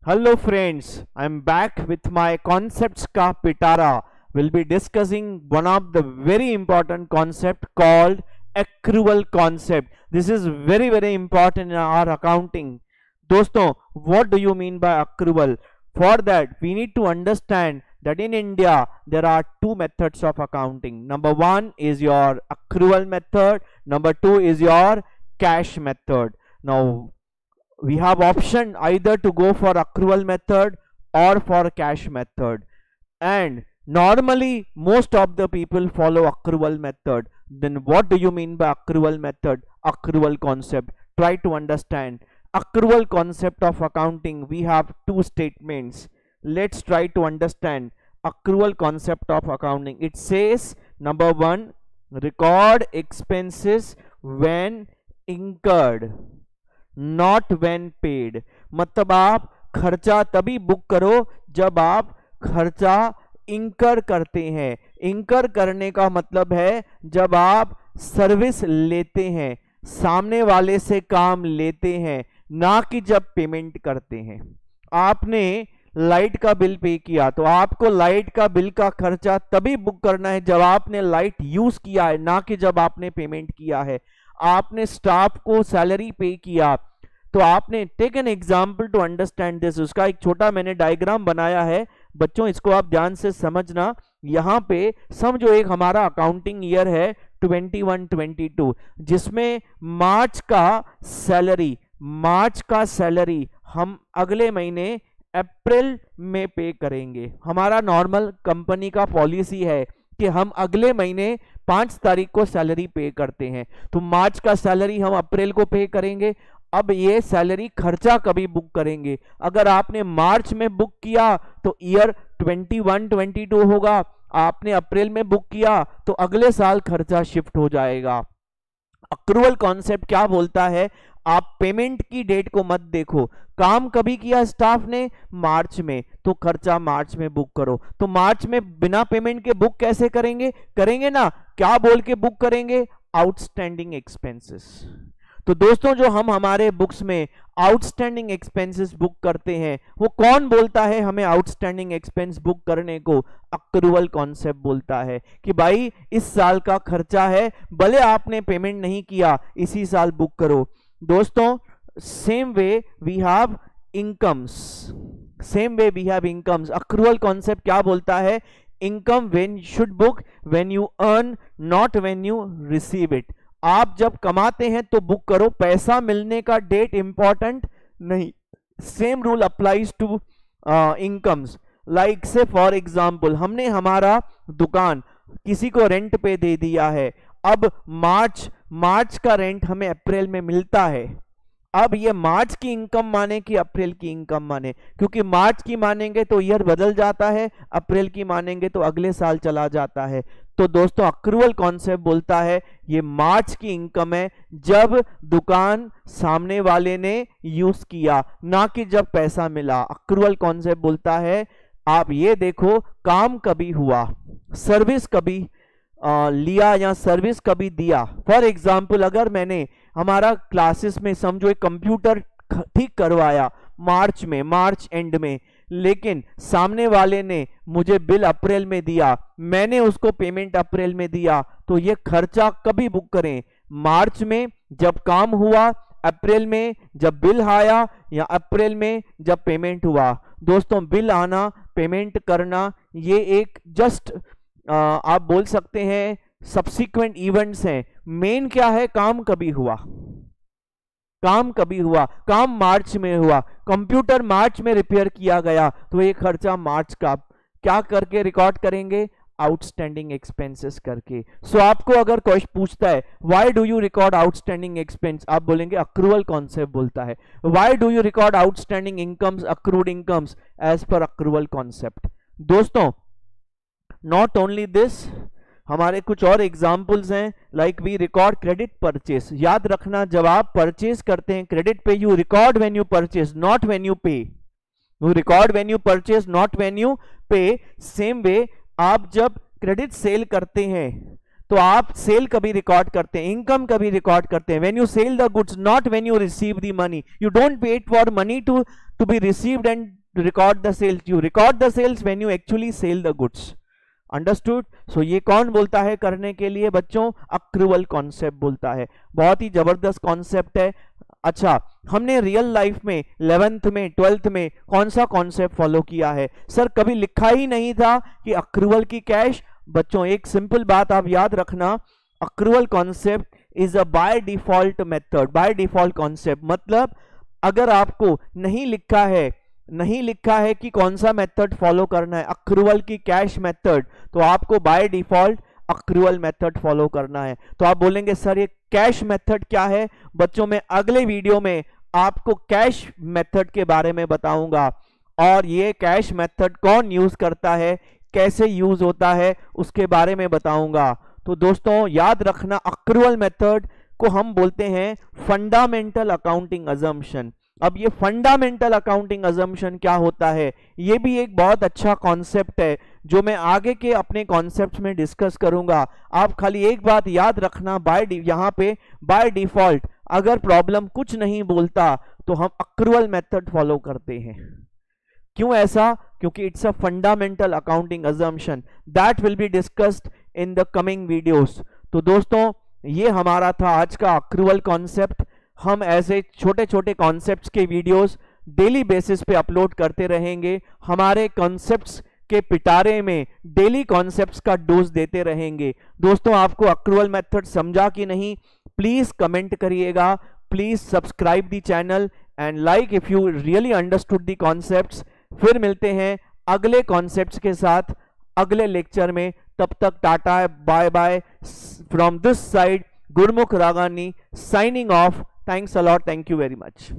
Hello friends, I'm back with my concepts ka pitara. We'll be discussing one of the very important concept called accrual concept. This is very important in our accounting. दोस्तों, what do you mean by accrual? For that, we need to understand that in India, there are two methods of accounting. Number one is your accrual method. Number two is your cash method. Now, we have option either to go for accrual method or for cash method, and normally most of the people follow accrual method. Then what do you mean by accrual method? Accrual concept, try to understand accrual concept of accounting. We have two statements. Let's try to understand accrual concept of accounting. It says, number one, record expenses when incurred, not when paid. मतलब आप खर्चा तभी book करो जब आप खर्चा इंकर करते हैं. इंकर करने का मतलब है जब आप सर्विस लेते हैं, सामने वाले से काम लेते हैं, ना कि जब पेमेंट करते हैं. आपने लाइट का बिल पे किया तो आपको लाइट का बिल का खर्चा तभी बुक करना है जब आपने लाइट यूज किया है, ना कि जब आपने पेमेंट किया है. आपने स्टाफ को सैलरी पे किया तो आपने take an example to understand this. उसका एक छोटा मैंने डायग्राम बनाया है बच्चों, इसको आप ध्यान से समझना. यहाँ पे समझो एक हमारा अकाउंटिंग ईयर है 21-22, जिसमें मार्च का सैलरी हम अगले महीने अप्रैल में पे करेंगे. हमारा नॉर्मल कंपनी का पॉलिसी है कि हम अगले महीने 5 तारीख को सैलरी पे करते हैं, तो मार्च का सैलरी हम अप्रैल को पे करेंगे. अब ये सैलरी खर्चा कभी बुक करेंगे. अगर आपने मार्च में बुक किया तो ईयर 21-22 होगा. आपने अप्रैल में बुक किया तो अगले साल खर्चा शिफ्ट हो जाएगा. अक्रूवल कॉन्सेप्ट क्या बोलता है? आप पेमेंट की डेट को मत देखो. काम कभी किया स्टाफ ने? मार्च में, तो खर्चा मार्च में बुक करो. तो मार्च में बिना पेमेंट के बुक कैसे करेंगे ना. क्या बोल के बुक करेंगे? Outstanding expenses. तो दोस्तों, जो हम हमारे बुक्स में आउटस्टैंडिंग एक्सपेंसेस बुक करते हैं, वो कौन बोलता है हमें आउटस्टैंडिंग एक्सपेंस बुक करने को? अक्रूवल कॉन्सेप्ट बोलता है कि भाई इस साल का खर्चा है, भले आपने पेमेंट नहीं किया, इसी साल बुक करो. दोस्तों, same way we have incomes. Accrual concept क्या बोलता है? Income when should book when you earn, not when you receive it. आप जब कमाते हैं तो बुक करो, पैसा मिलने का डेट इंपॉर्टेंट नहीं. Same rule applies to incomes. Like say for example, हमने हमारा दुकान किसी को रेंट पे दे दिया है. अब मार्च का रेंट हमें अप्रैल में मिलता है. अब ये मार्च की इनकम माने कि अप्रैल की इनकम माने? क्योंकि मार्च की मानेंगे तो ईयर बदल जाता है, अप्रैल की मानेंगे तो अगले साल चला जाता है. तो दोस्तों, अक्रूवल कॉन्सेप्ट बोलता है ये मार्च की इनकम है जब दुकान सामने वाले ने यूज किया, ना कि जब पैसा मिला. अक्रूवल कॉन्सेप्ट बोलता है आप ये देखो, काम कभी हुआ, सर्विस कभी लिया या सर्विस कभी दिया. फॉर एग्जाम्पल, अगर मैंने हमारा क्लासेस में समझो एक कंप्यूटर ठीक करवाया मार्च एंड में, लेकिन सामने वाले ने मुझे बिल अप्रैल में दिया, मैंने उसको पेमेंट अप्रैल में दिया, तो ये खर्चा कभी बुक करें? मार्च में जब काम हुआ, अप्रैल में जब बिल आया, या अप्रैल में जब पेमेंट हुआ. दोस्तों, बिल आना, पेमेंट करना, ये एक जस्ट आप बोल सकते हैं सब्सिक्वेंट इवेंट्स हैं. मेन क्या है? काम कभी हुआ. काम मार्च में हुआ, कंप्यूटर मार्च में रिपेयर किया गया, तो ये खर्चा मार्च का क्या करके रिकॉर्ड करेंगे? आउटस्टैंडिंग एक्सपेंसेस करके. सो आपको अगर क्वेश्चन पूछता है why do you record outstanding expense, आप बोलेंगे अक्रूवल कॉन्सेप्ट बोलता है. Why do you record outstanding incomes, accrued incomes, as per accrual concept. दोस्तों, नॉट ओनली दिस, हमारे कुछ और एग्जाम्पल्स हैं. Like we record credit purchase. याद रखना, जब आप परचेज करते हैं क्रेडिट पे, you record when you purchase, not when you pay. You record when you purchase, not when you pay. Same way आप जब क्रेडिट सेल करते हैं तो आप सेल कभी रिकॉर्ड करते हैं, इनकम कभी रिकॉर्ड करते हैं. When you sell the goods, not when you receive the money. You don't wait for money to to be received and record the sales. You record the sales when you actually sell the goods. Understood. So ये कौन बोलता है करने के लिए बच्चों? Accrual concept बोलता है. बहुत ही जबरदस्त कॉन्सेप्ट है. अच्छा, हमने रियल लाइफ में 11th में 12th में कौन सा कॉन्सेप्ट फॉलो किया है? सर कभी लिखा ही नहीं था कि अक्रूवल की कैश. बच्चों एक सिंपल बात आप याद रखना, accrual concept is a by default method. By default concept मतलब अगर आपको नहीं लिखा है कि कौन सा मेथड फॉलो करना है, अक्रूवल की कैश मेथड, तो आपको by default accrual method follow करना है. तो आप बोलेंगे सर ये कैश मेथड क्या है? बच्चों मैं अगले वीडियो में आपको कैश मेथड के बारे में बताऊंगा, और ये कैश मेथड कौन यूज करता है, कैसे यूज होता है, उसके बारे में बताऊंगा. तो दोस्तों याद रखना, अक्रूवल मेथड को हम बोलते हैं फंडामेंटल अकाउंटिंग अजम्पशन. अब ये फंडामेंटल अकाउंटिंग अजम्पशन क्या होता है? ये भी एक बहुत अच्छा कॉन्सेप्ट है जो मैं आगे के अपने कॉन्सेप्ट्स में डिस्कस करूंगा. आप खाली एक बात याद रखना, यहाँ पे बाय डिफॉल्ट अगर प्रॉब्लम कुछ नहीं बोलता तो हम अक्रूवल मेथड फॉलो करते हैं. क्यों ऐसा? क्योंकि it's a fundamental accounting assumption that will be discussed in the coming videos. तो दोस्तों ये हमारा था आज का अक्रूवल कॉन्सेप्ट. हम ऐसे छोटे छोटे कॉन्सेप्ट्स के वीडियोस डेली बेसिस पे अपलोड करते रहेंगे. हमारे कॉन्सेप्ट्स के पिटारे में डेली कॉन्सेप्ट्स का डोज देते रहेंगे. दोस्तों आपको अक्रूवल मेथड समझा कि नहीं? प्लीज कमेंट करिएगा. Please subscribe the channel and like if you really understood the concepts. फिर मिलते हैं अगले कॉन्सेप्ट्स के साथ अगले लेक्चर में. तब तक tata, bye bye from this side. Gurmukh Ragini signing off. Thanks a lot. Thank you very much.